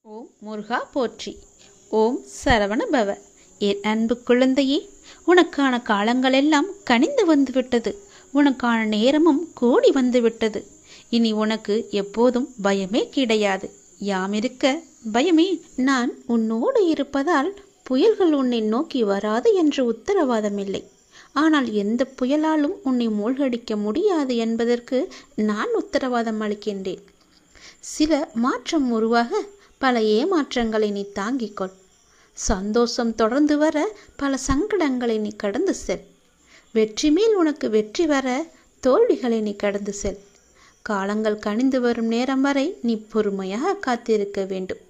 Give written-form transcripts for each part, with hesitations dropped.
ஓம் முருகா போற்றி. ஓம் சரவண பவ. என் அன்பு குழந்தையே, உனக்கான காலங்களெல்லாம் கனிந்து வந்துவிட்டது. உனக்கான நேரமும் கூடி வந்துவிட்டது. இனி உனக்கு எப்போதும் பயமே கிடையாது. யாமிருக்க பயமே. நான் உன்னோடு இருப்பதால் புயல்கள் உன்னை நோக்கி வராது என்று உத்தரவாதம் இல்லை. ஆனால் எந்த புயலாலும் உன்னை மூழ்கடிக்க முடியாது என்பதற்கு நான் உத்தரவாதம் அளிக்கின்றேன். சில மாற்றம் உருவாக பல ஏமாற்றங்களை நீ தாங்கிக்கொள். சந்தோஷம் தொடர்ந்து வர பல சங்கடங்களை நீ கடந்து செல். வெற்றி மேல் உனக்கு வெற்றி வர தோல்விகளை நீ கடந்து செல். காலங்கள் கனிந்து வரும் நேரம் வரை நீ பொறுமையாக காத்திருக்க வேண்டும்.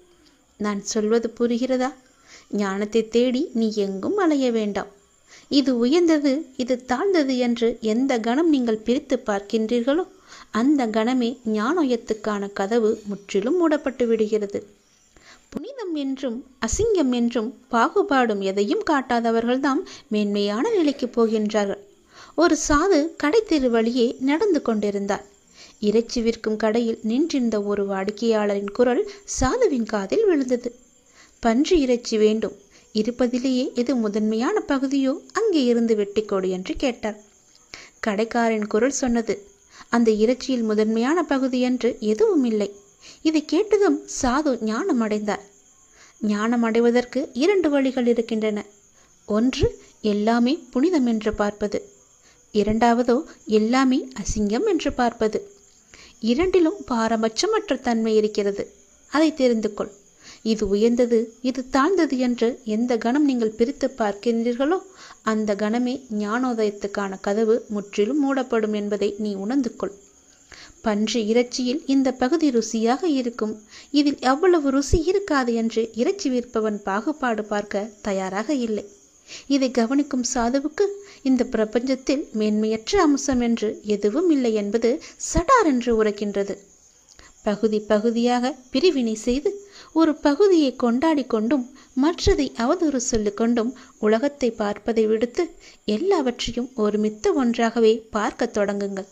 நான் சொல்வது புரிகிறதா? ஞானத்தை தேடி நீ எங்கும் அலைய வேண்டாம். இது உயர்ந்தது, இது தாழ்ந்தது என்று எந்த கணம் நீங்கள் பிரித்து பார்க்கின்றீர்களோ அந்த கணமே ஞானோயத்துக்கான கதவு முற்றிலும் மூடப்பட்டு விடுகிறது. புனிதம் என்றும் அசிங்கம் என்றும் பாகுபாடும் எதையும் காட்டாதவர்கள்தான் மேன்மையான நிலைக்கு போகின்றார்கள். ஒரு சாது கடை தெரு வழியே நடந்து கொண்டிருந்தார். இறைச்சி விற்கும் கடையில் நின்றிருந்த ஒரு வாடிக்கையாளரின் குரல் சாதுவின் காதில் விழுந்தது. பன்றி இறைச்சி வேண்டும், இருப்பதிலேயே எது முதன்மையான பகுதியோ அங்கே இருந்து வெட்டிக்கொடு என்று கேட்டார். கடைக்காரன் குரல் சொன்னது, அந்த இறைச்சியில் முதன்மையான பகுதி என்று எதுவும் இல்லை. இதை கேட்டதும் சாது ஞானம் அடைந்தார். ஞானம் அடைவதற்கு 2 வழிகள் இருக்கின்றன. ஒன்று, எல்லாமே புனிதம் என்று பார்ப்பது. இரண்டாவதோ எல்லாமே அசிங்கம் என்று பார்ப்பது. இரண்டிலும் பாரபட்சமற்ற தன்மை இருக்கிறது. அதை தெரிந்து கொள். இது உயர்ந்தது, இது தாழ்ந்தது என்று எந்த கணம் நீங்கள் பிரித்து பார்க்கின்றீர்களோ அந்த கணமே ஞானோதயத்துக்கான கதவு முற்றிலும் மூடப்படும் என்பதை நீ உணர்ந்து கொள். பன்றி இறைச்சியில் இந்த பகுதி ருசியாக இருக்கும், இதில் எவ்வளவு ருசி இருக்காது என்று இறைச்சி விற்பவன் பாகுபாடு பார்க்க தயாராக இல்லை. இதை கவனிக்கும் சாதுவுக்கு இந்த பிரபஞ்சத்தில் மேன்மையற்ற அம்சம் என்று எதுவும் இல்லை என்பது சடார் என்று உரைக்கின்றது. பகுதி பகுதியாக பிரிவினை செய்து ஒரு பகுதியை கொண்டாடி கொண்டும் மற்றதை அவதூறு சொல்லிக்கொண்டும் உலகத்தை பார்ப்பதை விடுத்து எல்லாவற்றையும் ஒருமித்த ஒன்றாகவே பார்க்க தொடங்குங்கள்.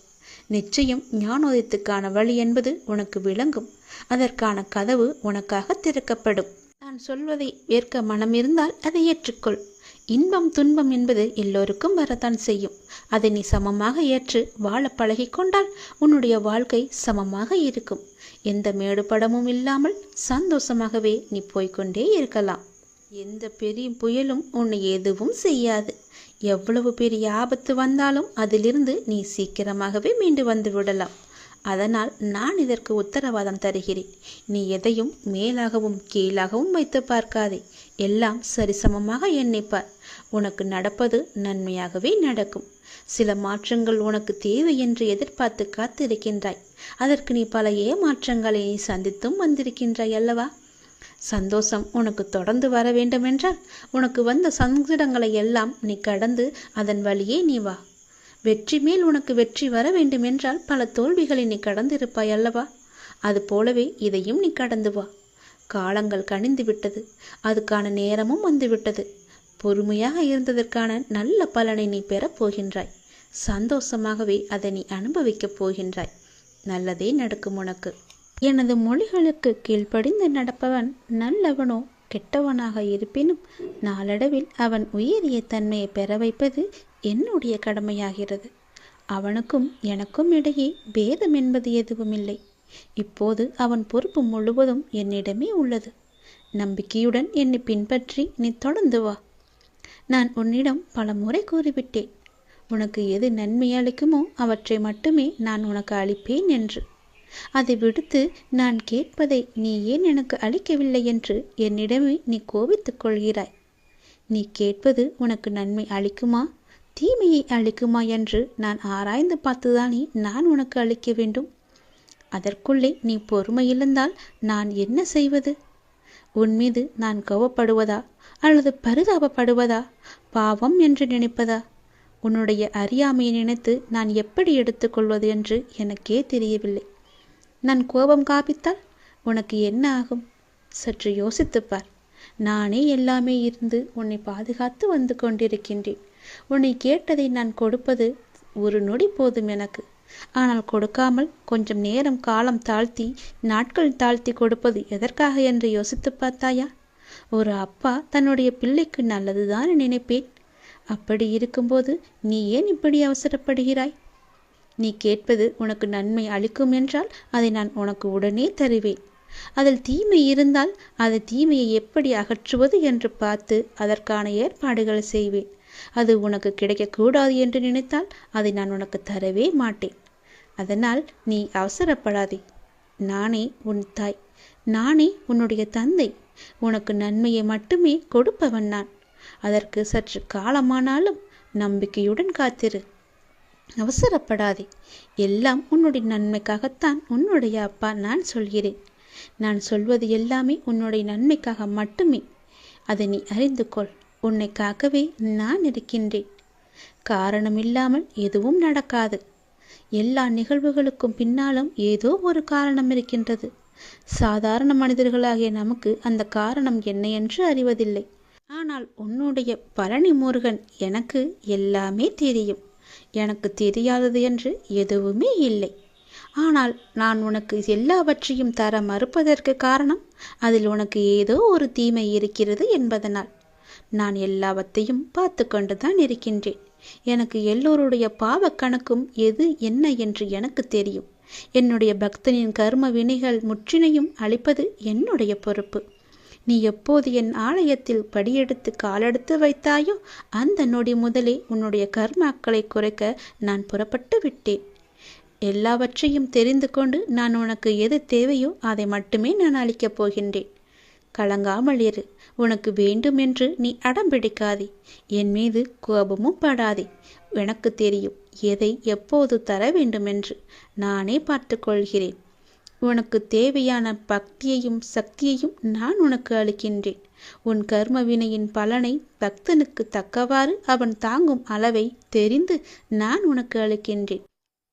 நிச்சயம் ஞானோதயத்துக்கான வழி என்பது உனக்கு விளங்கும். அதற்கான கதவு உனக்காக திறக்கப்படும். நான் சொல்வதை ஏற்க மனம் இருந்தால் அதை ஏற்றுக்கொள். இன்பம் துன்பம் என்பது எல்லோருக்கும் வரத்தான் செய்யும். அதை நீ சமமாக ஏற்று வாழ பழகிக்கொண்டால் உன்னுடைய வாழ்க்கை சமமாக இருக்கும். எந்த மேடுபடமும் இல்லாமல் சந்தோஷமாகவே நீ போய்கொண்டே இருக்கலாம். எந்த பெரிய புயலும் உன்னை எதுவும் செய்யாது. எவ்வளவு பெரிய ஆபத்து வந்தாலும் அதிலிருந்து நீ சீக்கிரமாகவே மீண்டு வந்து விடலாம். அதனால் நான் இதற்கு உத்தரவாதம் தருகிறேன். நீ எதையும் மேலாகவும் கீழாகவும் வைத்து பார்க்காதே. எல்லாம் சரிசமமாக எண்ணிப்பார். உனக்கு நடப்பது நன்மையாகவே நடக்கும். சில மாற்றங்கள் உனக்கு தேவை என்று எதிர்பார்த்து காத்திருக்கின்றாய். அதற்கு நீ பல ஏமாற்றங்களை நீ சந்தித்தும் வந்திருக்கின்றாய் அல்லவா? சந்தோஷம் உனக்கு தொடர்ந்து வர வேண்டுமென்றால் உனக்கு வந்த சங்கடங்களை எல்லாம் நீ கடந்து அதன் வழியே நீ வா. வெற்றி மேல் உனக்கு வெற்றி வர வேண்டுமென்றால் பல தோல்விகளை நீ கடந்திருப்பாய் அல்லவா? அது போலவே இதையும் நீ கடந்து வா. காலங்கள் கனிந்து விட்டது, அதுக்கான நேரமும் வந்துவிட்டது. பொறுமையாக இருந்ததற்கான நல்ல பலனை நீ பெறப் போகின்றாய். சந்தோஷமாகவே அதை நீ அனுபவிக்கப் போகின்றாய். நல்லதே நடக்கும் உனக்கு. எனது மொழிகளுக்கு கீழ்ப்படிந்து நடப்பவன் நல்லவனோ கெட்டவனாக இருப்பினும் நாளடைவில் அவன் உயரிய தன்மையை பெற வைப்பது என்னுடைய கடமையாகிறது. அவனுக்கும் எனக்கும் இடையே பேதம் என்பது எதுவும் இல்லை. இப்போது அவன் பொறுப்பு முழுவதும் என்னிடமே உள்ளது. நம்பிக்கையுடன் என்னை பின்பற்றி நீ தொடர்ந்து வா. நான் உன்னிடம் பல முறை கூறிவிட்டேன், உனக்கு எது நன்மை அளிக்குமோ அவற்றை மட்டுமே நான் உனக்கு அளிப்பேன் என்று. அதை விடுத்து நான் கேட்பதை நீ ஏன் எனக்கு அளிக்கவில்லை என்று என்னிடமே நீ கோபித்துக் கொள்கிறாய். நீ கேட்பது உனக்கு நன்மை அளிக்குமா தீமையை அளிக்குமா என்று நான் ஆராய்ந்து பார்த்துதானே நான் உனக்கு அளிக்க வேண்டும். அதற்குள்ளே நீ பொறுமை இழந்தால் நான் என்ன செய்வது? உன் மீது நான் கோபப்படுவதா அல்லது பரிதாபப்படுவதா, பாவம் என்று நினைப்பதா? உன்னுடைய அறியாமையை நினைத்து நான் எப்படி எடுத்துக்கொள்வது என்று எனக்கே தெரியவில்லை. நான் கோபம் காப்பித்தால் உனக்கு என்ன ஆகும்? சற்று யோசித்துப்பார். நானே எல்லாமே இருந்து உன்னை பாதுகாத்து வந்து கொண்டிருக்கின்றேன். உன்னை கேட்டதை நான் கொடுப்பது ஒரு நொடி போதும் எனக்கு. ஆனால் கொடுக்காமல் கொஞ்சம் நேரம் காலம் தாழ்த்தி நாட்கள் தாழ்த்தி கொடுப்பது எதற்காக என்று யோசித்து பார்த்தாயா? ஒரு அப்பா தன்னுடைய பிள்ளைக்கு நல்லதுதான் நினைப்பேன். அப்படி இருக்கும்போது நீ ஏன் இப்படி அவசரப்படுகிறாய்? நீ கேட்பது உனக்கு நன்மை அளிக்கும் என்றால் அதை நான் உனக்கு உடனே தருவேன். அதில் தீமை இருந்தால் அந்த தீமையை எப்படி அகற்றுவது என்று பார்த்து அதற்கான ஏற்பாடுகள் செய்வேன். அது உனக்கு கிடைக்கக்கூடாது என்று நினைத்தால் அதை நான் உனக்கு தரவே மாட்டேன். அதனால் நீ அவசரப்படாதே. நானே உன் தாய், நானே உன்னுடைய தந்தை. உனக்கு நன்மையை மட்டுமே கொடுப்பவன் நான். அதற்கு சற்று காலமானாலும் நம்பிக்கையுடன் காத்திரு. அவசரப்படாதே. எல்லாம் உன்னுடைய நன்மைக்காகத்தான் உன்னுடைய அப்பா நான் சொல்கிறேன். நான் சொல்வது எல்லாமே உன்னுடைய நன்மைக்காக மட்டுமே. அதை நீ அறிந்து கொள். உன்னை காக்கவே நான் இருக்கின்றேன். காரணமில்லாமல் எதுவும் நடக்காது. எல்லா நிகழ்வுகளுக்கும் பின்னாலும் ஏதோ ஒரு காரணம் இருக்கின்றது. சாதாரண மனிதர்களாகிய நமக்கு அந்த காரணம் என்ன என்று அறிவதில்லை. ஆனால் உன்னுடைய பழனி முருகன் எனக்கு எல்லாமே தெரியும். எனக்கு தெரியாதது என்று எதுவுமே இல்லை. ஆனால் நான் உனக்கு எல்லாவற்றையும் தர மறுப்பதற்கு காரணம் அதில் உனக்கு ஏதோ ஒரு தீமை இருக்கிறது என்பதனால். நான் எல்லாவற்றையும் பார்த்து கொண்டுதான் இருக்கின்றேன். எனக்கு எல்லோருடைய பாவ கணக்கும் எது என்ன என்று எனக்கு தெரியும். என்னுடைய பக்தனின் கர்ம வினைகள் முற்றினையும் அளிப்பது என்னுடைய பொறுப்பு. நீ எப்போது என் ஆலயத்தில் படியெடுத்து காலெடுத்து வைத்தாயோ அந்த நொடி முதலே உன்னுடைய கர்மாக்களை குறைக்க நான் புறப்பட்டு விட்டேன். எல்லாவற்றையும் தெரிந்து கொண்டு நான் உனக்கு எது தேவையோ அதை மட்டுமே நான் அளிக்கப் போகின்றேன். கலங்காமல் இரு. உனக்கு வேண்டும் என்று நீ அடம்பிடிக்காதே. என் மீது கோபமும் படாதே. எனக்கு தெரியும் எதை எப்போது தர வேண்டும் என்று. நானே பார்த்து கொள்கிறேன். உனக்கு தேவையான பக்தியையும் சக்தியையும் நான் உனக்கு அளிக்கின்றேன். உன் கர்ம வினையின் பலனை பக்தனுக்கு தக்கவாறு அவன் தாங்கும் அளவை தெரிந்து நான் உனக்கு அளிக்கின்றேன்.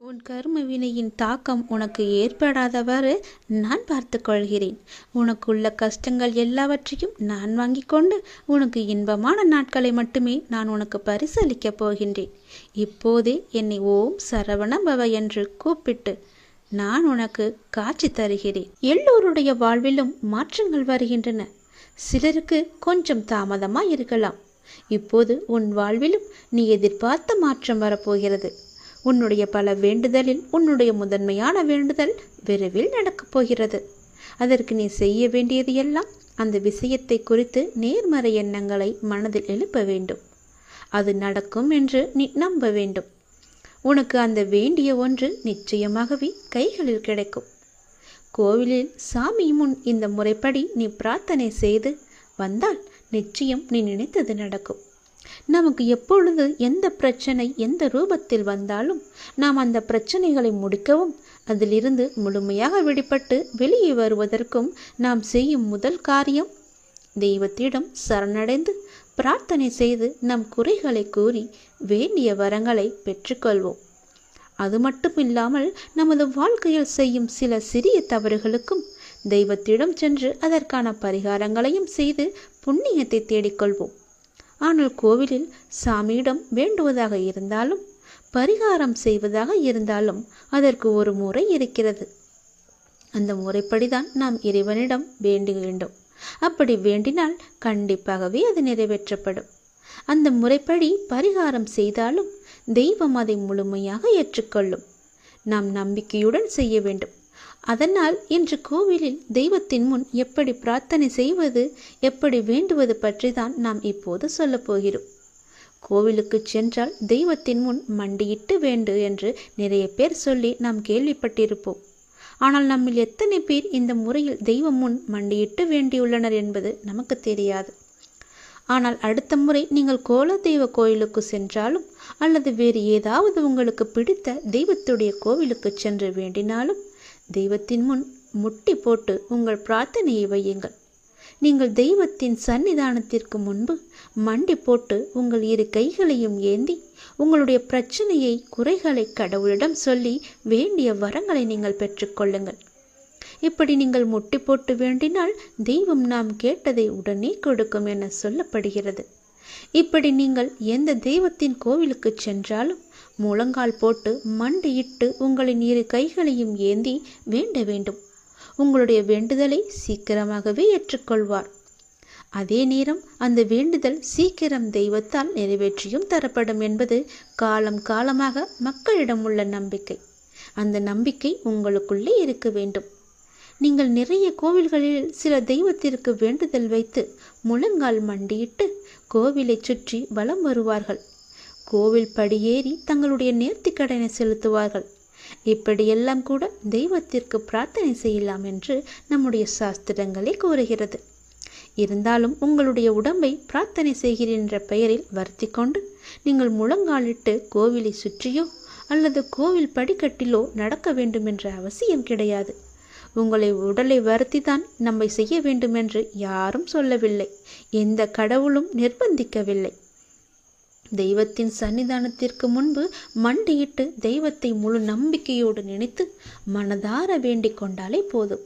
உன் கர்ம வினையின் தாக்கம் உனக்கு ஏற்படாதவாறு நான் பார்த்து கொள்கிறேன். உனக்குள்ள கஷ்டங்கள் எல்லாவற்றையும் நான் வாங்கி கொண்டு உனக்கு இன்பமான நாட்களை மட்டுமே நான் உனக்கு பரிசளிக்கப் போகின்றேன். இப்போதே என்னை ஓம் சரவண பவ என்று கூப்பிட்டு நான் உனக்கு காட்சி தருகிறேன். எல்லோருடைய வாழ்விலும் மாற்றங்கள் வருகின்றன. சிலருக்கு கொஞ்சம் தாமதமாய் இருக்கலாம். இப்போது உன் வாழ்விலும் நீ எதிர்பார்த்த மாற்றம் வரப்போகிறது. உன்னுடைய பல வேண்டுதலில் உன்னுடைய முதன்மையான வேண்டுதல் விரைவில் நடக்கப் போகிறது. அதற்கு நீ செய்ய வேண்டியது எல்லாம் அந்த விஷயத்தை குறித்து நேர்மறை எண்ணங்களை மனதில் எழுப்ப வேண்டும். அது நடக்கும் என்று நீ நம்ப வேண்டும். உனக்கு அந்த வேண்டிய ஒன்று நிச்சயமாகவே கைகளில் கிடைக்கும். கோவிலில் சாமி முன் இந்த முறைப்படி நீ பிரார்த்தனை செய்து வந்தால் நிச்சயம் நீ நினைத்தது நடக்கும். நமக்கு எப்பொழுது எந்த பிரச்சனை எந்த ரூபத்தில் வந்தாலும் நாம் அந்த பிரச்சனைகளை முடிக்கவும் அதிலிருந்து முழுமையாக விடுபட்டு வெளியே வருவதற்கும் நாம் செய்யும் முதல் காரியம் தெய்வத்திடம் சரணடைந்து பிரார்த்தனை செய்து நம் குறைகளை கூறி வேண்டிய வரங்களை பெற்றுக்கொள்வோம். அது மட்டுமில்லாமல் நமது வாழ்க்கையில் செய்யும் சில சிறிய தவறுகளுக்கும் தெய்வத்திடம் சென்று அதற்கான பரிகாரங்களையும் செய்து புண்ணியத்தை தேடிக்கொள்வோம். ஆனால் கோவிலில் சாமியிடம் வேண்டுவதாக இருந்தாலும் பரிகாரம் செய்வதாக இருந்தாலும் அதற்கு ஒரு முறை இருக்கிறது. அந்த முறைப்படிதான் நாம் இறைவனிடம் வேண்ட வேண்டும். அப்படி வேண்டினால் கண்டிப்பாகவே அது நிறைவேற்றப்படும். அந்த முறைப்படி பரிகாரம் செய்தாலும் தெய்வம் அதை முழுமையாக ஏற்றுக்கொள்ளும். நாம் நம்பிக்கையுடன் செய்ய வேண்டும். அதனால் இன்று கோவிலில் தெய்வத்தின் முன் எப்படி பிரார்த்தனை செய்வது, எப்படி வேண்டுவது பற்றி தான் நாம் இப்போது சொல்ல போகிறோம். கோவிலுக்கு சென்றால் தெய்வத்தின் முன் மண்டியிட்டு வேண்டு என்று நிறைய பேர் சொல்லி நாம் கேள்விப்பட்டிருப்போம். ஆனால் நம்மில் எத்தனை பேர் இந்த முறையில் தெய்வம் முன் மண்டியிட்டு வேண்டியுள்ளனர் என்பது நமக்கு தெரியாது. ஆனால் அடுத்த முறை நீங்கள் கோலதெய்வ கோயிலுக்கு சென்றாலும் அல்லது வேறு ஏதாவது உங்களுக்கு பிடித்த தெய்வத்துடைய கோவிலுக்கு சென்று வேண்டினாலும் தெய்வத்தின் முன் முட்டி போட்டு உங்கள் பிரார்த்தனையை வையுங்கள். நீங்கள் தெய்வத்தின் சன்னிதானத்திற்கு முன்பு மண்டி போட்டு உங்கள் இரு கைகளையும் ஏந்தி உங்களுடைய பிரச்சனையை குறைகளை கடவுளிடம் சொல்லி வேண்டிய வரங்களை நீங்கள் பெற்றுக்கொள்ளுங்கள். இப்படி நீங்கள் முட்டி போட்டு வேண்டினால் தெய்வம் நாம் கேட்டதை உடனே கொடுக்கும் என சொல்லப்படுகிறது. இப்படி நீங்கள் எந்த தெய்வத்தின் கோவிலுக்கு சென்றாலும் முழங்கால் போட்டு மண்டியிட்டு உங்களின் இரு கைகளையும் ஏந்தி வேண்ட வேண்டும். உங்களுடைய வேண்டுதலை சீக்கிரமாகவே ஏற்றுக்கொள்வார். அதே நேரம் அந்த வேண்டுதல் சீக்கிரம் தெய்வத்தால் நிறைவேற்றியும் தரப்படும் என்பது காலம் காலமாக மக்களிடம் உள்ள நம்பிக்கை. அந்த நம்பிக்கை உங்களுக்குள்ளே இருக்க வேண்டும். நீங்கள் நிறைய கோவில்களில் சில தெய்வத்திற்கு வேண்டுதல் வைத்து முழங்கால் மண்டியிட்டு கோவிலை சுற்றி வலம் வருவார்கள். கோவில் படியேறி தங்களுடைய நேர்த்திக்கடனை செலுத்துவார்கள். இப்படியெல்லாம் கூட தெய்வத்திற்கு பிரார்த்தனை செய்யலாம் என்று நம்முடைய சாஸ்திரங்களே கூறுகிறது. இருந்தாலும் உங்களுடைய உடம்பை பிரார்த்தனை செய்கிறேன் என்ற பெயரில் வருத்தி கொண்டு நீங்கள் முழங்காலிட்டு கோவிலை சுற்றியோ அல்லது கோவில் படிக்கட்டிலோ நடக்க வேண்டும் என்ற அவசியம் கிடையாது. உங்களை உடலை வருத்தி தான் நம்மை செய்ய வேண்டும் என்று யாரும் சொல்லவில்லை. எந்த கடவுளும் நிர்பந்திக்கவில்லை. தெய்வத்தின் சன்னிதானத்திற்கு முன்பு மண்டியிட்டு தெய்வத்தை முழு நம்பிக்கையோடு நினைத்து மனதார வேண்டிக் கொண்டாலே போதும்.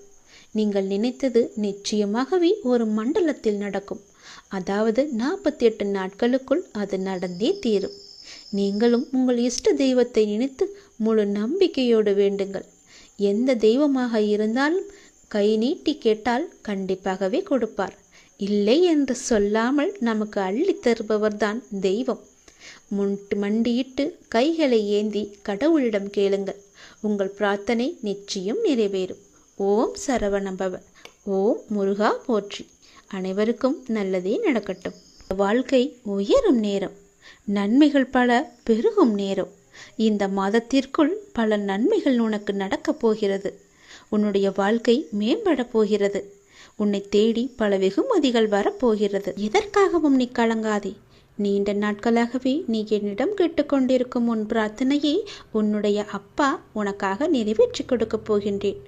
நீங்கள் நினைத்தது நிச்சயமாகவே ஒரு மண்டலத்தில் நடக்கும். அதாவது 48 நாட்களுக்குள் அது நடந்தே தீரும். நீங்களும் உங்கள் இஷ்ட தெய்வத்தை நினைத்து முழு நம்பிக்கையோடு வேண்டுங்கள். எந்த தெய்வமாக இருந்தாலும் கை நீட்டி கேட்டால் கண்டிப்பாகவே கொடுப்பார். இல்லை என்று சொல்லாமல் நமக்கு அள்ளி தருபவர்தான் தெய்வம். மண்டியிட்டு கைகளை ஏந்தி கடவுளிடம் கேளுங்கள். உங்கள் பிரார்த்தனை நிச்சயம் நிறைவேறும். ஓம் சரவணபவ. ஓம் முருகா போற்றி. அனைவருக்கும் நல்லதே நடக்கட்டும். வாழ்க்கை உயரும் நேரம், நன்மைகள் பல பெருகும் நேரம். இந்த மாதத்திற்குள் பல நன்மைகள் உனக்கு நடக்கப் போகிறது. உன்னுடைய வாழ்க்கை மேம்பட போகிறது. உன்னை தேடி பல வெகுமதிகள் வரப்போகிறது. எதற்காகவும் நீ கலங்காதே. நீண்ட நாட்களாகவே நீ என்னிடம் கேட்டுக்கொண்டிருக்கும் உன் பிரார்த்தனையை உன்னுடைய அப்பா உனக்காக நிறைவேற்றி கொடுக்கப் போகின்றேன்.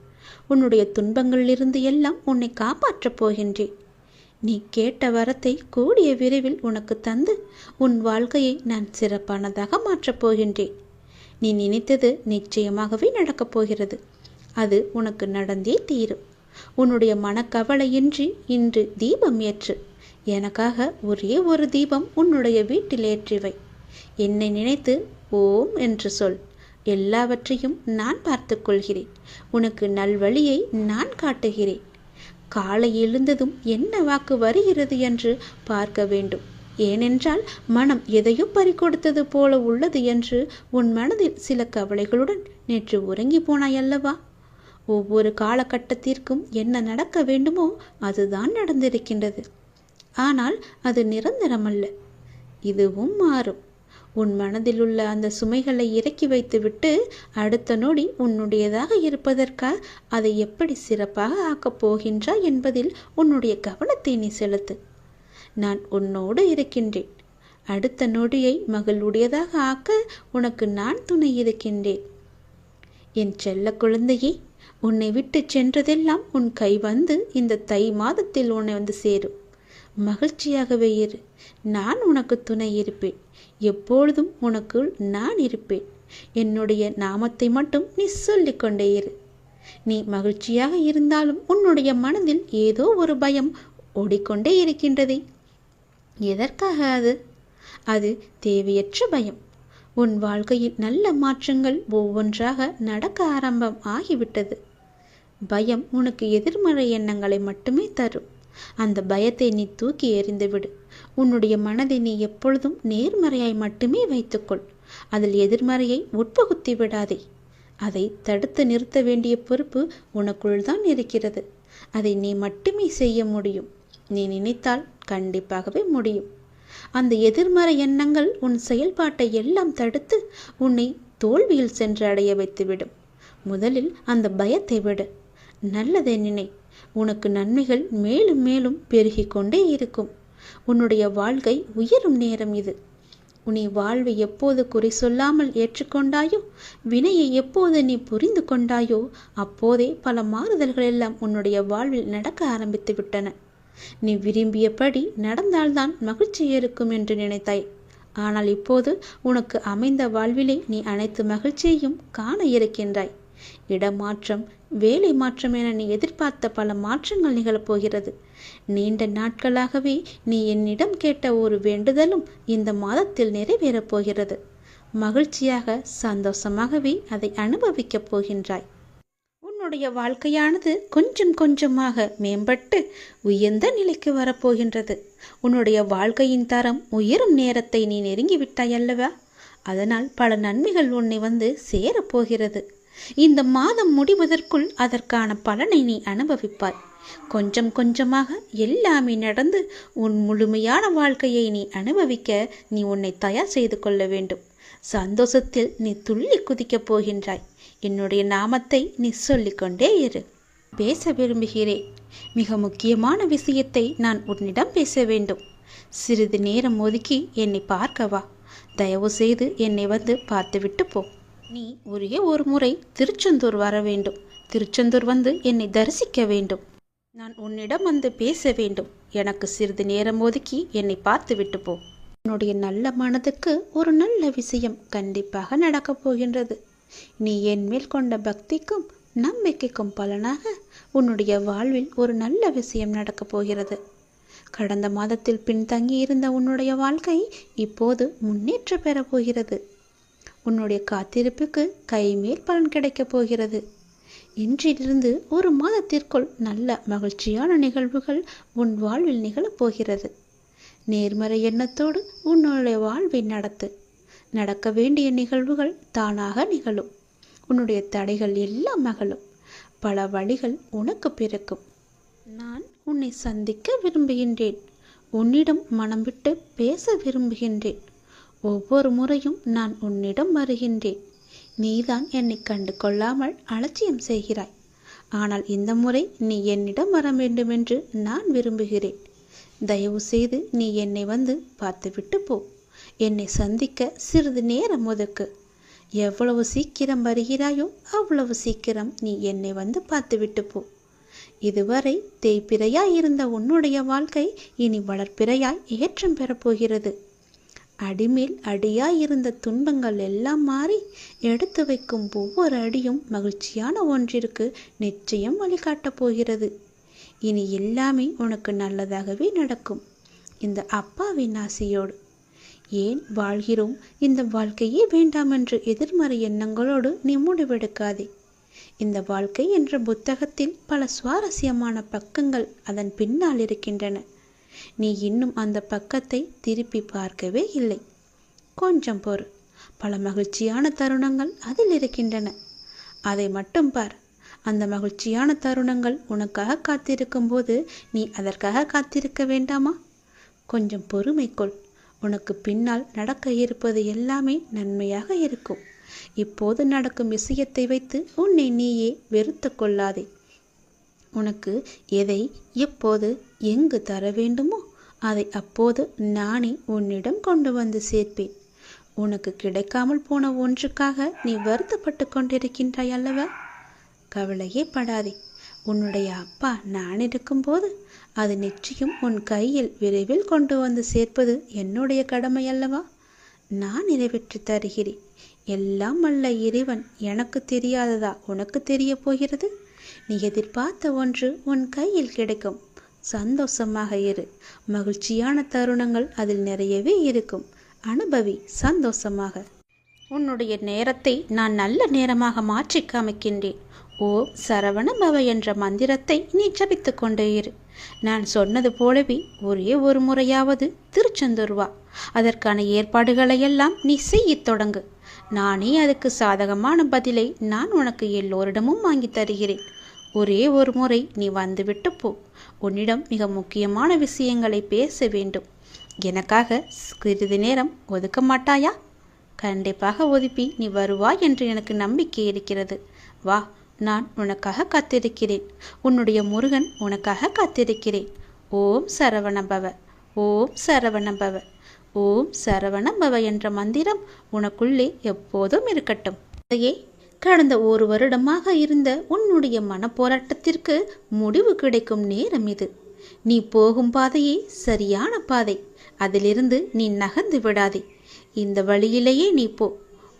உன்னுடைய துன்பங்களிலிருந்து எல்லாம் உன்னை காப்பாற்றப் போகின்றேன். நீ கேட்ட வரத்தை கூடிய விரைவில் உனக்கு தந்து உன் வாழ்க்கையை நான் சிறப்பானதாக மாற்றப் போகின்றேன். நீ நினைத்தது நிச்சயமாகவே நடக்கப் போகிறது. அது உனக்கு நடந்தே தீரும். உன்னுடைய மனக்கவலையின்றி இன்று தீபம் ஏற்று. எனக்காக ஒரே ஒரு தீபம் உன்னுடைய வீட்டில் ஏற்றிவை. என்னை நினைத்து ஓம் என்று சொல். எல்லாவற்றையும் நான் பார்த்து கொள்கிறேன். உனக்கு நல்வழியை நான் காட்டுகிறேன். காலை எழுந்ததும் என்ன வாக்கு வருகிறது என்று பார்க்க வேண்டும். ஏனென்றால் மனம் எதையும் பறிகொடுத்தது போல உள்ளது என்று உன் மனதில் சில கவலைகளுடன் நேற்று உறங்கி போனாயல்லவா? ஒவ்வொரு காலகட்டத்திற்கும் என்ன நடக்க வேண்டுமோ அதுதான் நடந்திருக்கின்றது. ஆனால் அது நிரந்தரமல்ல. இதுவும் மாறும். உன் மனதில் உள்ள அந்த சுமைகளை இறக்கி வைத்துவிட்டு அடுத்த நொடி உன்னுடையதாக இருப்பதற்காக அதை எப்படி சிறப்பாக ஆக்கப் போகின்றாய் என்பதில் உன்னுடைய கவனத்தை நீ செலுத்து. நான் உன்னோடு இருக்கின்றேன். அடுத்த நொடியை மகளுடையதாக ஆக்க உனக்கு நான் துணை இருக்கின்றேன். என் செல்ல குழந்தையே, உன்னை விட்டு சென்றதெல்லாம் உன் கை வந்து இந்த தை மாதத்தில் உன்னை வந்து சேரும். மகிழ்ச்சியாகவே இரு. நான் உனக்கு துணை இருப்பேன். எப்பொழுதும் உனக்குள் நான் இருப்பேன். என்னுடைய நாமத்தை மட்டும் நீ சொல்லிக்கொண்டே இரு. நீ மகிழ்ச்சியாக இருந்தாலும் உன்னுடைய மனதில் ஏதோ ஒரு பயம் ஓடிக்கொண்டே இருக்கின்றதே. எதற்காக அது? அது தேவையற்ற பயம். உன் வாழ்க்கையில் நல்ல மாற்றங்கள் ஒவ்வொன்றாக நடக்க ஆரம்பம் ஆகிவிட்டது. பயம் உனக்கு எதிர்மறை எண்ணங்களை மட்டுமே தரும். அந்த பயத்தை நீ தூக்கி எறிந்துவிடு. உன்னுடைய மனதை நீ எப்பொழுதும் நேர்மறையாய் மட்டுமே வைத்துக்கொள். அதில் எதிர்மறையை உட்புகுத்தி விடாதே. அதை தடுத்து நிறுத்த வேண்டிய பொறுப்பு உனக்குள் தான் இருக்கிறது. அதை நீ மட்டுமே செய்ய முடியும். நீ நினைத்தால் கண்டிப்பாகவே முடியும். அந்த எதிர்மறை எண்ணங்கள் உன் செயல்பாட்டை எல்லாம் தடுத்து உன்னை தோல்வியில் சென்று அடைய வைத்துவிடும். முதலில் அந்த பயத்தை விடு. நல்லதை நினை. உனக்கு நன்மைகள் மேலும் மேலும் பெருகி கொண்டே இருக்கும். உன்னுடைய வாழ்க்கை உயரும் நேரம் இது. உன்னை வாழ்வை எப்போது குறி சொல்லாமல் ஏற்றுக்கொண்டாயோ, வினையை எப்போது நீ புரிந்து கொண்டாயோ, அப்போதே பல மாறுதல்கள் எல்லாம் உன்னுடைய வாழ்வில் நடக்க ஆரம்பித்து விட்டன. நீ விரும்பியபடி நடந்தால்தான் மகிழ்ச்சி இருக்கும் என்று நினைத்தாய். ஆனால் இப்போது உனக்கு அமைந்த வாழ்விலே நீ அனைத்து மகிழ்ச்சியையும் காண இருக்கின்றாய். இடமாற்றம், வேலை மாற்றம் என நீ எதிர்பார்த்த பல மாற்றங்கள் நிகழப்போகிறது. நீண்ட நாட்களாகவே நீ என்னிடம் கேட்ட ஒரு வேண்டுதலும் இந்த மாதத்தில் நிறைவேறப் போகிறது. மகிழ்ச்சியாக சந்தோஷமாகவே அதை அனுபவிக்கப் போகின்றாய். உன்னுடைய வாழ்க்கையானது கொஞ்சம் கொஞ்சமாக மேம்பட்டு உயர்ந்த நிலைக்கு வரப்போகின்றது. உன்னுடைய வாழ்க்கையின் தரம் உயரும் நேரத்தை நீ நெருங்கிவிட்டாய் அல்லவா? அதனால் பல நன்மைகள் உன்னை வந்து சேரப்போகிறது. இந்த மாதம் முடிவதற்குள் அதற்கான பலனை நீ அனுபவிப்பாய். கொஞ்சம் கொஞ்சமாக எல்லாமே நடந்து உன் முழுமையான வாழ்க்கையை நீ அனுபவிக்க நீ உன்னை தயார் செய்து கொள்ள வேண்டும். சந்தோஷத்தில் நீ துள்ளி குதிக்கப் போகின்றாய். என்னுடைய நாமத்தை நீ சொல்லிக்கொண்டே இரு. பேச விரும்புகிறேன். மிக முக்கியமான விஷயத்தை நான் உன்னிடம் பேச வேண்டும். சிறிது நேரம் ஒதுக்கி என்னை பார்க்கவா. தயவு செய்து என்னை வந்து பார்த்துவிட்டு போ. நீ ஒரே ஒரு முறை திருச்செந்தூர் வர வேண்டும். திருச்செந்தூர் வந்து என்னை தரிசிக்க வேண்டும். நான் உன்னிடம் வந்து பேச வேண்டும். எனக்கு சிறிது நேரம் ஒதுக்கி என்னை பார்த்து விட்டு போ. உன்னுடைய நல்ல மனதுக்கு ஒரு நல்ல விஷயம் கண்டிப்பாக நடக்கப் போகின்றது. நீ என் மேல் கொண்ட பக்திக்கும் நம்பிக்கைக்கும் பலனாக உன்னுடைய வாழ்வில் ஒரு நல்ல விஷயம் நடக்கப் போகிறது. கடந்த மாதத்தில் பின்தங்கி இருந்த உன்னுடைய வாழ்க்கை இப்போது முன்னேற்றம் பெறப் போகிறது. உன்னுடைய காத்திருப்புக்கு கைமேல் பலன் கிடைக்கப் போகிறது. இன்றிலிருந்து ஒரு மாதத்திற்குள் நல்ல மகிழ்ச்சியான நிகழ்வுகள் உன் வாழ்வில் நிகழப்போகிறது. நேர்மறை எண்ணத்தோடு உன்னுடைய வாழ்வை நடத்து. நடக்க வேண்டிய நிகழ்வுகள் தானாக நிகழும். உன்னுடைய தடைகள் எல்லாம் அகலும். பல வழிகள் உனக்கு பிறக்கும். நான் உன்னை சந்திக்க விரும்புகின்றேன். உன்னிடம் மனம் விட்டு பேச விரும்புகின்றேன். ஒவ்வொரு முறையும் நான் உன்னிடம் வருகின்றேன். நீதான் என்னை கண்டு கொள்ளாமல் அலட்சியம் செய்கிறாய். ஆனால் இந்த முறை நீ என்னிடம் வர வேண்டுமென்று நான் விரும்புகிறேன். தயவு செய்து நீ என்னை வந்து பார்த்துவிட்டு போ. என்னை சந்திக்க சிறிது நேரம் ஒதுக்கு. எவ்வளவு சீக்கிரம் வருகிறாயோ அவ்வளவு சீக்கிரம் நீ என்னை வந்து பார்த்துவிட்டு போ. இதுவரை தேய்பிறையாய் இருந்த உன்னுடைய வாழ்க்கை இனி வளர்ப்பிறையாய் ஏற்றம் பெறப்போகிறது. அடிமேல் அடியாய் இருந்த துன்பங்கள் எல்லாம் மாறி எடுத்து வைக்கும் ஒவ்வொரு அடியும் மகிழ்ச்சியான ஒன்றிற்கு நிச்சயம் வழிகாட்டப் போகிறது. இனி எல்லாமே உனக்கு நல்லதாகவே நடக்கும். இந்த அப்பாவின் ஆசையோடு. ஏன் வாழ்கிறோம், இந்த வாழ்க்கையே வேண்டாம் என்று எதிர்மறை எண்ணங்களோடு நீ முடிவெடுக்காதே. இந்த வாழ்க்கை என்ற புத்தகத்தில் பல சுவாரஸ்யமான பக்கங்கள் அதன் பின்னால் இருக்கின்றன. நீ இன்னும் அந்த பக்கத்தை திருப்பி பார்க்கவே இல்லை. கொஞ்சம் பொறு. பல மகிழ்ச்சியான தருணங்கள் அதில் இருக்கின்றன. அதை மட்டும் பார். அந்த மகிழ்ச்சியான தருணங்கள் உனக்காக காத்திருக்கும் போது நீ அதற்காக காத்திருக்க வேண்டாமா? கொஞ்சம் பொறுமை கொள். உனக்கு பின்னால் நடக்க இருப்பது எல்லாமே நன்மையாக இருக்கும். இப்போது நடக்கும் விஷயத்தை வைத்து உன்னை நீயே வெறுத்து கொள்ளாதே. உனக்கு எதை எப்போது எங்கு தர வேண்டுமோ அதை அப்போது நானே உன்னிடம் கொண்டு வந்து சேர்ப்பேன். உனக்கு கிடைக்காமல் போன ஒன்றுக்காக நீ வருத்தப்பட்டு கொண்டிருக்கின்றாய் அல்லவா? கவலையே படாதே. உன்னுடைய அப்பா நான் இருக்கும்போது அது நிச்சயம் உன் கையில் விரைவில் கொண்டு வந்து சேர்ப்பது என்னுடைய கடமை அல்லவா? நான் நிறைவேற்றி தருகிறேன். எல்லாம் வல்ல இறைவன் எனக்கு தெரியாததா உனக்கு தெரிய போகிறது? நீ எதிர்பார்த்த ஒன்று உன் கையில் கிடைக்கும். சந்தோஷமாக இரு. மகிழ்ச்சியான தருணங்கள் அதில் நிறையவே இருக்கும். அனுபவி சந்தோஷமாக. உன்னுடைய நேரத்தை நான் நல்ல நேரமாக மாற்றி காமிக்கின்றேன். ஓம் சரவண பவ என்ற மந்திரத்தை நீ ஜபித்து கொண்டே இரு. நான் சொன்னது போலவே ஒரே ஒரு முறையாவது திருச்செந்தூர் வா. அதற்கான ஏற்பாடுகளையெல்லாம் நீ செய்யத் தொடங்கு. நானே அதுக்கு சாதகமான பதிலை நான் உனக்கு எல்லோரிடமும் வாங்கி தருகிறேன். ஒரே ஒரு முறை நீ வந்துவிட்டு போ. உன்னிடம் மிக முக்கியமான விஷயங்களை பேச வேண்டும். எனக்காக சிறிது நேரம் ஒதுக்க மாட்டாயா? கண்டிப்பாக ஒதுப்பி நீ வருவாய் என்று எனக்கு நம்பிக்கை இருக்கிறது. வா, நான் உனக்காக காத்திருக்கிறேன். உன்னுடைய முருகன் உனக்காக காத்திருக்கிறேன். ஓம் சரவணபவ, ஓம் சரவணபவ, ஓம் சரவணபவ என்ற மந்திரம் உனக்குள்ளே எப்போதும் இருக்கட்டும். அதையே கடந்த ஒரு வருடமாக இருந்த உன்னுடைய மனப்போராட்டத்திற்கு முடிவு கிடைக்கும் நேரம் இது. நீ போகும் பாதையே சரியான பாதை. அதிலிருந்து நீ நகர்ந்து விடாதே. இந்த வழியிலேயே நீ போ.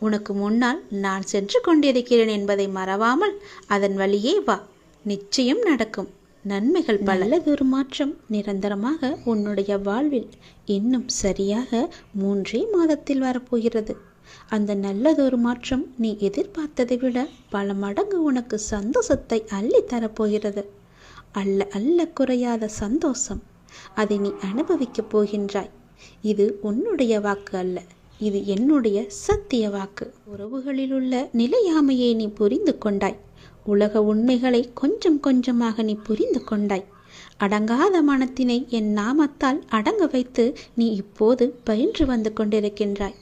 உனக்கு முன்னால் நான் சென்று கொண்டிருக்கிறேன் என்பதை மறவாமல் அதன் வழியே வா. நிச்சயம் நடக்கும். நன்மைகள் பல. நல்லதொரு மாற்றம் நிரந்தரமாக உன்னுடைய வாழ்வில் இன்னும் சரியாக 3 மாதத்தில் வரப்போகிறது. அந்த நல்லதொரு மாற்றம் நீ எதிர்பார்த்ததை விட பல மடங்கு உனக்கு சந்தோஷத்தை அள்ளி தரப்போகிறது. அல்ல அல்ல குறையாத சந்தோஷம். அதை நீ அனுபவிக்கப் போகின்றாய். இது உன்னுடைய வாக்கு அல்ல, இது என்னுடைய சத்திய வாக்கு. உறவுகளில் உள்ள நிலையாமையை நீ புரிந்து கொண்டாய். உலக உண்மைகளை கொஞ்சம் கொஞ்சமாக நீ புரிந்து கொண்டாய். அடங்காத மனத்தினை என் நாமத்தால் அடங்க வைத்து நீ இப்போது பயின்று வந்து கொண்டிருக்கின்றாய்.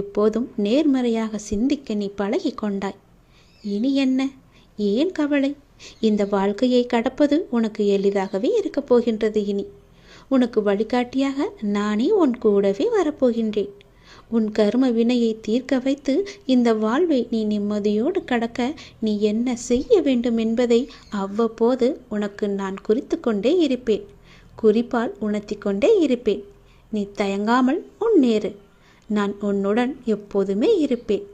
எப்போதும் நேர்மறையாக சிந்திக்க நீ பழகி கொண்டாய். இனி என்ன, ஏன் கவலை? இந்த வாழ்க்கையை கடப்பது உனக்கு எளிதாகவே இருக்கப் போகின்றது. இனி உனக்கு வழிகாட்டியாக நானே உன் கூடவே வரப்போகின்றேன். உன் கர்ம வினையை தீர்க்க வைத்து இந்த வாழ்வை நீ நிம்மதியோடு கடக்க நீ என்ன செய்ய வேண்டும் என்பதை அவ்வப்போது உனக்கு நான் குறித்து கொண்டே இருப்பேன். குறிப்பால் உணர்த்தி கொண்டே இருப்பேன். நீ தயங்காமல் முன்னேறு. நான் உன்னுடன் எப்போதுமே இருப்பேன்.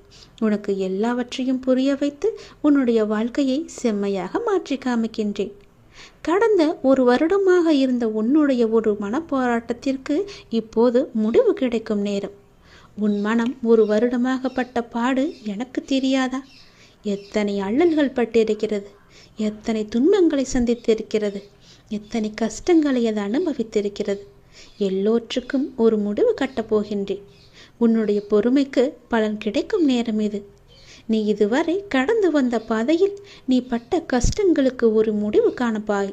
உனக்கு எல்லாவற்றையும் புரிய வைத்து உன்னுடைய வாழ்க்கையை செம்மையாக மாற்றி காமிக்கின்றேன். கடந்த 1 வருடமாக இருந்த உன்னுடைய ஒரு மனப்போராட்டத்திற்கு இப்போது முடிவு கிடைக்கும் நேரம். உன் மனம் 1 வருடமாக பட்ட பாடு எனக்கு தெரியாதா? எத்தனை அல்லல்கள் பட்டிருக்கிறது, எத்தனை துன்பங்களை சந்தித்திருக்கிறது, எத்தனை கஷ்டங்களை அது அனுபவித்திருக்கிறது. எல்லோற்றுக்கும் ஒரு முடிவு கட்டப் போகின்றேன். உன்னுடைய பொறுமைக்கு பலன் கிடைக்கும் நேரம் இது. நீ இதுவரை கடந்து வந்த பாதையில் நீ பட்ட கஷ்டங்களுக்கு ஒரு முடிவு காணப்பாய்.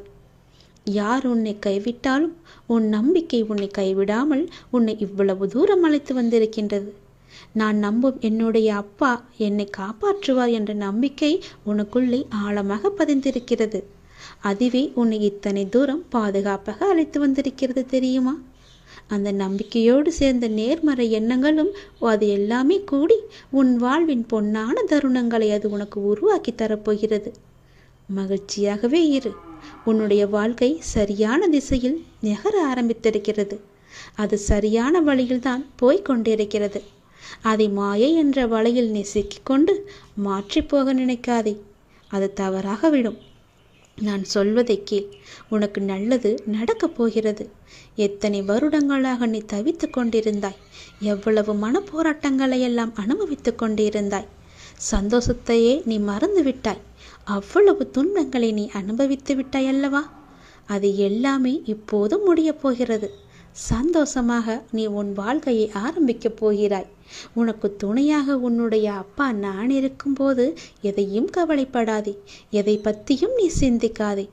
யார் உன்னை கைவிட்டாலும் உன் நம்பிக்கை உன்னை கைவிடாமல் உன்னை இவ்வளவு தூரம் அழைத்து வந்திருக்கின்றது. நான் நம்பும் என்னுடைய அப்பா என்னை காப்பாற்றுவார் என்ற நம்பிக்கை உனக்குள்ளே ஆழமாக பதிந்திருக்கிறது. அதுவே உன்னை இத்தனை தூரம் பாதுகாப்பாக அழைத்து வந்திருக்கிறது தெரியுமா? அந்த நம்பிக்கையோடு சேர்ந்த நேர்மறை எண்ணங்களும் அது எல்லாமே கூடி உன் வாழ்வின் பொன்னான தருணங்களை அது உனக்கு உருவாக்கி தரப்போகிறது. மகிழ்ச்சியாகவே இரு. உன்னுடைய வாழ்க்கை சரியான திசையில் நகர ஆரம்பித்திருக்கிறது. அது சரியான வழியில்தான் போய்கொண்டிருக்கிறது. அதை மாயை என்ற வலையில் நீ சிக்கிக்கொண்டு மாற்றி போக நினைக்காதே. அது தவறாக விடும். நான் சொல்வதை கேள். உனக்கு நல்லது நடக்கப் போகிறது. எத்தனை வருடங்களாக நீ தவித்து கொண்டிருந்தாய். எவ்வளவு மனப்போராட்டங்களை எல்லாம் அனுபவித்து கொண்டிருந்தாய். சந்தோஷத்தையே நீ மறந்து விட்டாய். அவ்வளவு துன்பங்களை நீ அனுபவித்து விட்டாய் அல்லவா? அது எல்லாமே இப்போது முடியப் போகிறது. சந்தோஷமாக நீ உன் வாழ்க்கையை ஆரம்பிக்கப் போகிறாய். உனக்கு துணையாக உன்னுடைய அப்பா நான் இருக்கும்போது எதையும் கவலைப்படாதே. எதை பற்றியும் நீ சிந்திக்காதே.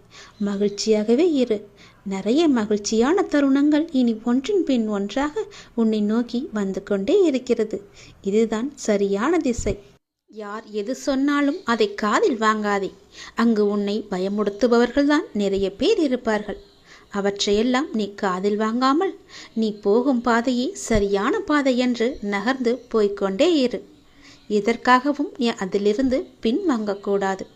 மகிழ்ச்சியாகவே இரு. நிறைய மகிழ்ச்சியான தருணங்கள் இனி ஒன்றின் பின் ஒன்றாக உன்னை நோக்கி வந்து கொண்டே இருக்கிறது. இதுதான் சரியான திசை. யார் எது சொன்னாலும் அதை காதில் வாங்காதே. அங்கு உன்னை பயமுடுத்துபவர்கள்தான் நிறைய பேர் இருப்பார்கள். அவற்றையெல்லாம் நீ காதில் வாங்காமல் நீ போகும் பாதையே சரியான பாதை என்று நகர்ந்து போய்கொண்டே இரு. இதற்காகவும் நீ அதிலிருந்து பின்வாங்கக்கூடாது.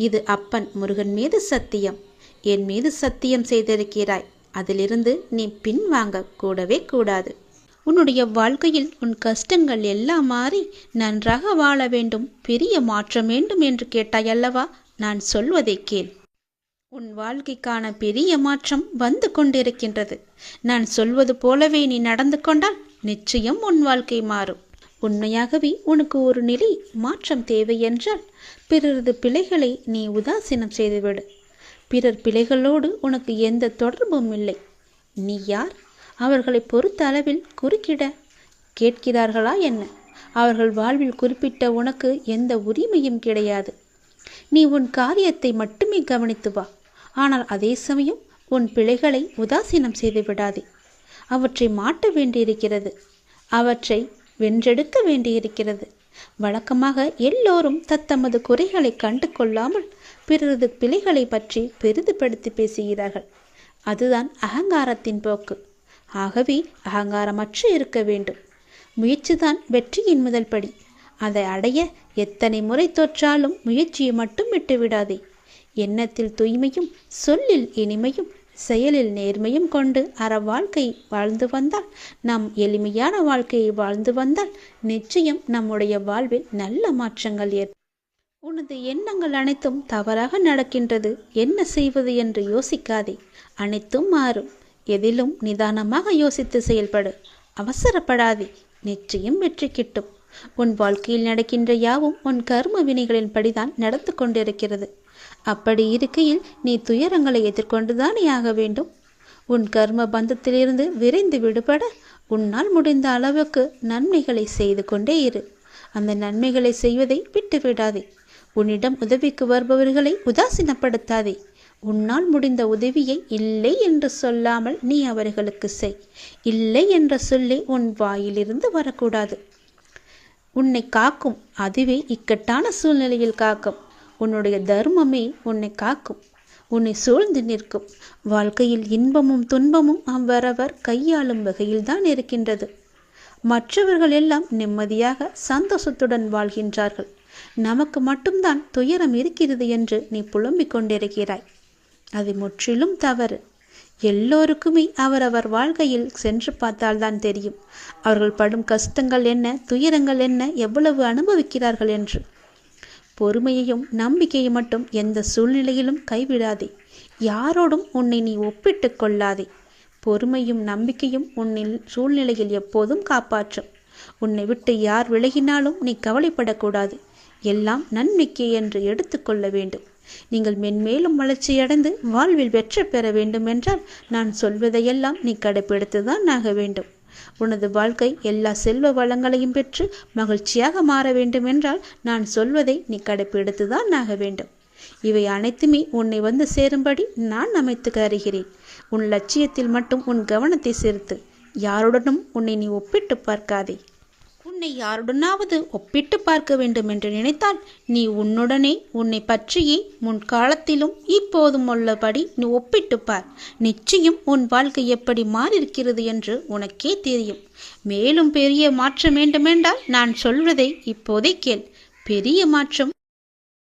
இது அப்பன் முருகன் மீது சத்தியம். என் மீது சத்தியம் செய்திருக்கிறாய். அதிலிருந்து நீ பின்வாங்க கூடவே கூடாது. உன்னுடைய வாழ்க்கையில் உன் கஷ்டங்கள் எல்லாம் மாறி நன்றாக வாழ வேண்டும், பெரிய மாற்றம் வேண்டும் என்று கேட்டாய் அல்லவா? நான் சொல்வதை கேள். உன் வாழ்க்கைக்கான பெரிய மாற்றம் வந்து கொண்டிருக்கின்றது. நான் சொல்வது போலவே நீ நடந்து கொண்டால் நிச்சயம் உன் வாழ்க்கை மாறும். உண்மையாகவே உனக்கு ஒரு நிலை மாற்றம் தேவை என்றால் பிறரது பிழைகளை நீ உதாசீனம் செய்துவிடு. பிறர் பிழைகளோடு உனக்கு எந்த தொடர்பும் இல்லை. நீ யார்? அவர்களை பொறுத்த அளவில் குறுக்கிட கேட்கிறார்களா என்ன? அவர்கள் வாழ்வில் குறிப்பிட்ட உனக்கு எந்த உரிமையும் கிடையாது. நீ உன் காரியத்தை மட்டுமே கவனித்து வா. ஆனால் அதே சமயம் உன் பிழைகளை உதாசீனம் செய்து விடாதே. அவற்றை மாற்ற வேண்டியிருக்கிறது. அவற்றை வென்றெடுக்க வேண்டியிருக்கிறது. வழக்கமாக எல்லோரும் தத்தமது குறைகளை கண்டு கொள்ளாமல் பிறரது பிழைகளை பற்றி பெரிதுபடுத்தி பேசுகிறார்கள். அதுதான் அகங்காரத்தின் போக்கு. ஆகவே அகங்காரமற்று இருக்க வேண்டும். முயற்சிதான் வெற்றியின் முதல் படி. அதை அடைய எத்தனை முறை தோற்றாலும் முயற்சியை மட்டும் விட்டுவிடாதே. எண்ணத்தில் தூய்மையும் சொல்லில் இனிமையும் செயலில் நேர்மையும் கொண்டு வாழ்க்கை வாழ்ந்து வந்தால், நாம் எளிமையான வாழ்க்கையை வாழ்ந்து வந்தால் நிச்சயம் நம்முடைய வாழ்வில் நல்ல மாற்றங்கள் ஏற்படும். உனது எண்ணங்கள் அனைத்தும் தவறாக நடக்கின்றது, என்ன செய்வது என்று யோசிக்காதே. அனைத்தும் மாறும். எதிலும் நிதானமாக யோசித்து செயல்படு. அவசரப்படாதே. நிச்சயம் வெற்றி கிட்டும். உன் வாழ்க்கையில் நடக்கின்ற யாவும் உன் கர்ம வினைகளின் படிதான் நடந்து கொண்டிருக்கிறது. அப்படி இருக்கையில் நீ துயரங்களை எதிர்கொண்டுதானே ஆக வேண்டும். உன் கர்ம பந்தத்திலிருந்து விரைந்து விடுபட உன்னால் முடிந்த அளவுக்கு நன்மைகளை செய்து கொண்டே இரு. அந்த நன்மைகளை செய்வதை விட்டுவிடாதே. உன்னிடம் உதவிக்கு வருபவர்களை உதாசீனப்படுத்தாதே. உன்னால் முடிந்த உதவியை இல்லை என்று சொல்லாமல் நீ அவர்களுக்கு செய். இல்லை என்ற சொல்லி உன் வாயிலிருந்து வரக்கூடாது. உன்னை காக்கும், அதுவே இக்கட்டான சூழ்நிலையில் காக்கும். உன்னுடைய தர்மமே உன்னை காக்கும், உன்னை சூழ்ந்து நிற்கும். வாழ்க்கையில் இன்பமும் துன்பமும் அவரவர் கையாளும் வகையில்தான் இருக்கின்றது. மற்றவர்கள் எல்லாம் நிம்மதியாக சந்தோஷத்துடன் வாழ்கின்றார்கள். நமக்கு மட்டும்தான் துயரம் இருக்கிறது என்று நீ புலம்பிக் கொண்டிருக்கிறாய். அது முற்றிலும் தவறு. எல்லோருக்குமே அவரவர் வாழ்க்கையில் சென்று பார்த்தால்தான் தெரியும் அவர்கள் படும் கஷ்டங்கள் என்ன, துயரங்கள் என்ன, எவ்வளவு அனுபவிக்கிறார்கள் என்று. பொறுமையையும் நம்பிக்கையை மட்டும் எந்த சூழ்நிலையிலும் கைவிடாதே. யாரோடும் உன்னை நீ ஒப்பிட்டு கொள்ளாதே. பொறுமையும் நம்பிக்கையும் உன்னில் சூழ்நிலையில் எப்போதும் காப்பாற்றும். உன்னை விட்டு யார் விலகினாலும் நீ கவலைப்படக்கூடாது. எல்லாம் நன்மைக்கே என்று எடுத்துக்கொள்ள வேண்டும். நீங்கள் மென்மேலும் வளர்ச்சியடைந்து வாழ்வில் வெற்றி பெற வேண்டும் என்றால் நான் சொல்வதையெல்லாம் நீ கடைபிடித்துதான் ஆக வேண்டும். உனது வாழ்க்கை எல்லா செல்வ வளங்களையும் பெற்று மகிழ்ச்சியாக மாற வேண்டும் என்றால் நான் சொல்வதை நீ கடைபிடித்துதான் ஆக வேண்டும். இவை அனைத்துமே உன்னை வந்து சேரும்படி நான் அமைத்து தருகிறேன். உன் லட்சியத்தில் மட்டும் உன் கவனத்தை செலுத்து. யாருடனும் உன்னை நீ ஒப்பிட்டு பார்க்காதே. உன்னை யாருடனாவது ஒப்பிட்டு பார்க்க வேண்டும் என்று நினைத்தால் நீ உன்னுடனே உன்னை பற்றியே முன்காலத்திலும் இப்போதும் உள்ளபடி நீ ஒப்பிட்டு பார். நிச்சயம் உன் வாழ்க்கை எப்படி மாறியிருக்கிறது என்று உனக்கே தெரியும். மேலும் பெரிய மாற்றம் வேண்டுமென்றால் நான் சொல்வதை இப்போதே கேள். பெரிய மாற்றம்